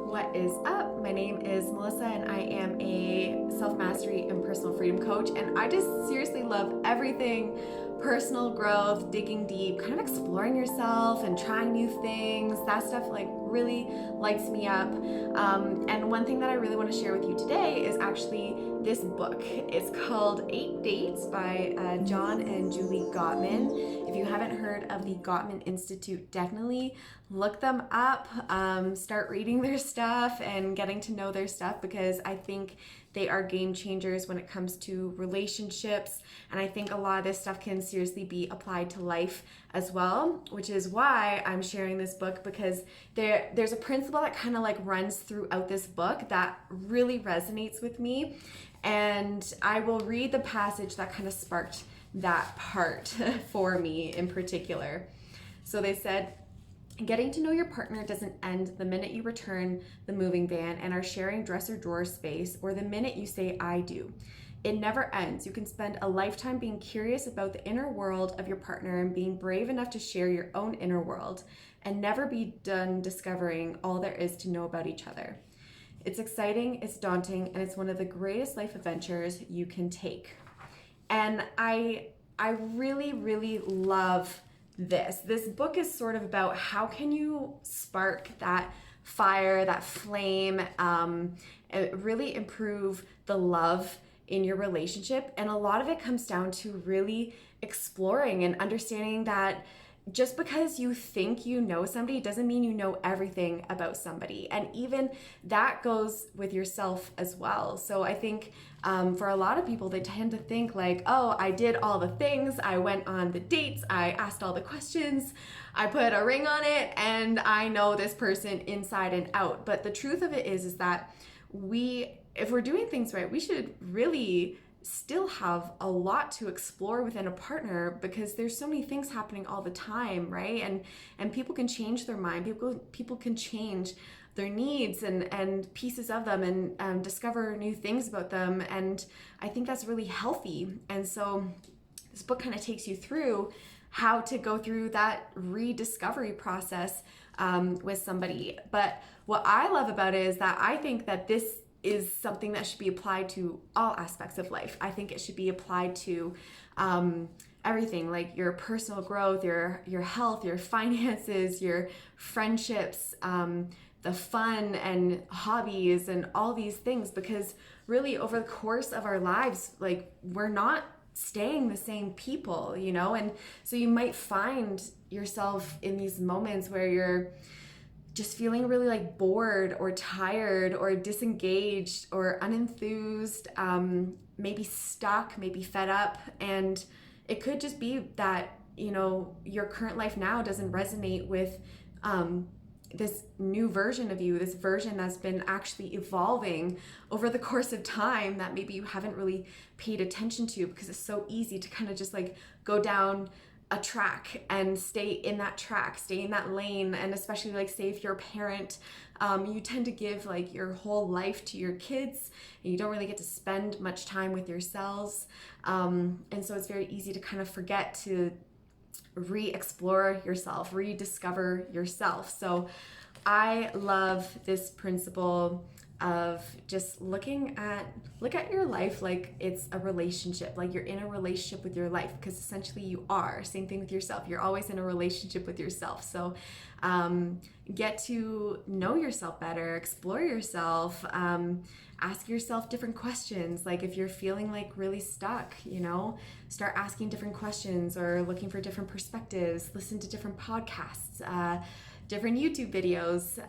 What is up? My name is Melissa and I am a self-mastery and personal freedom coach, and I just seriously love everything personal growth, digging deep, kind of exploring yourself and trying new things. That stuff like really lights me up. And one thing that I really want to share with you today is actually this book. It's called 8 Dates by John and Julie Gottman. If you haven't heard of the Gottman Institute, definitely look them up, start reading their stuff and getting to know their stuff, because I think they are game changers when it comes to relationships. And I think a lot of this stuff can seriously be applied to life as well, which is why I'm sharing this book, because there's a principle that kind of like runs throughout this book that really resonates with me. And I will read the passage that kind of sparked that part for me in particular. So they said, getting to know your partner doesn't end the minute you return the moving van and are sharing dresser drawer space, or the minute you say I do. It never ends. You can spend a lifetime being curious about the inner world of your partner and being brave enough to share your own inner world, and never be done discovering all there is to know about each other. It's exciting, it's daunting, and it's one of the greatest life adventures you can take. And I really, really love this. This book is sort of about how can you spark that fire, that flame, really improve the love in your relationship. And a lot of it comes down to really exploring and understanding that just because you think you know somebody doesn't mean you know everything about somebody. And even that goes with yourself as well. So I think for a lot of people, they tend to think like, oh, I did all the things. I went on the dates. I asked all the questions. I put a ring on it, and I know this person inside and out. But the truth of it is that if we're doing things right, we should really still have a lot to explore within a partner, because there's so many things happening all the time, right? And people can change their mind. People can change their needs and pieces of them, and discover new things about them. And I think that's really healthy. And so this book kind of takes you through how to go through that rediscovery process with somebody. But what I love about it is that I think that this is something that should be applied to all aspects of life. I think it should be applied to everything, like your personal growth, your health, your finances, your friendships, the fun and hobbies and all these things, because really over the course of our lives, like we're not staying the same people, and so you might find yourself in these moments where you're just feeling really like bored or tired or disengaged or unenthused, maybe stuck, maybe fed up. And it could just be that, your current life now doesn't resonate with this new version of you, this version that's been actually evolving over the course of time that maybe you haven't really paid attention to, because it's so easy to kind of just like go down a track and stay in that lane. And especially like, say if you're a parent, you tend to give like your whole life to your kids, and you don't really get to spend much time with yourselves. And so it's very easy to kind of forget to re-explore yourself, rediscover yourself. So I love this principle of just look at your life like it's a relationship, like you're in a relationship with your life, because essentially you are. Same thing with yourself. You're always in a relationship with yourself. So get to know yourself better, explore yourself, ask yourself different questions. Like if you're feeling like really stuck, start asking different questions or looking for different perspectives, listen to different podcasts, different YouTube videos,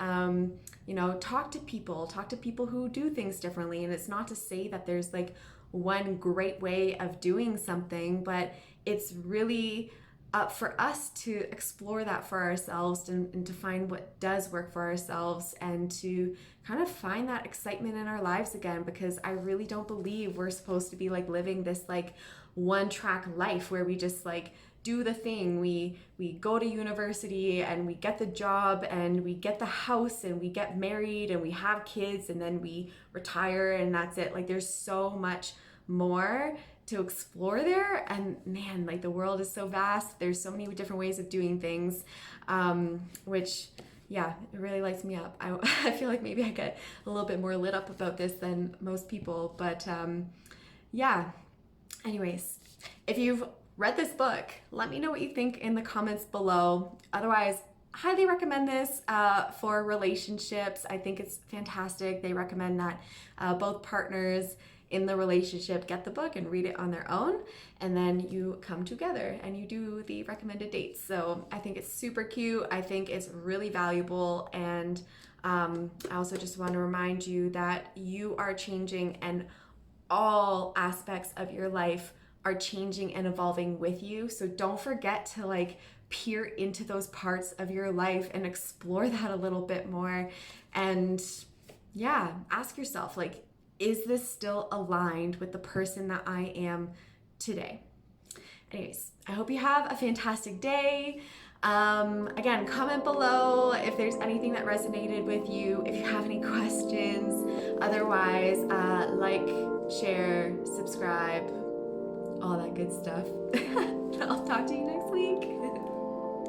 talk to people who do things differently. And it's not to say that there's like one great way of doing something, but it's really up for us to explore that for ourselves, and to find what does work for ourselves, and to kind of find that excitement in our lives again, because I really don't believe we're supposed to be like living this like one track life where we just like do the thing. We go to university and we get the job and we get the house and we get married and we have kids and then we retire and that's it. Like there's so much more to explore there. And man, like the world is so vast. There's so many different ways of doing things, which yeah, it really lights me up. I feel like maybe I get a little bit more lit up about this than most people, but yeah. Anyways, if you've read this book, let me know what you think in the comments below. Otherwise, highly recommend this for relationships. I think it's fantastic. They recommend that both partners in the relationship get the book and read it on their own, and then you come together and you do the recommended dates. So I think it's super cute. I think it's really valuable, and I also just want to remind you that you are changing, and all aspects of your life are changing and evolving with you. So don't forget to like peer into those parts of your life and explore that a little bit more. And yeah, ask yourself, like, is this still aligned with the person that I am today? Anyways, I hope you have a fantastic day. Again, comment below if there's anything that resonated with you, if you have any questions. Otherwise, like, share, subscribe, all that good stuff. I'll talk to you next week.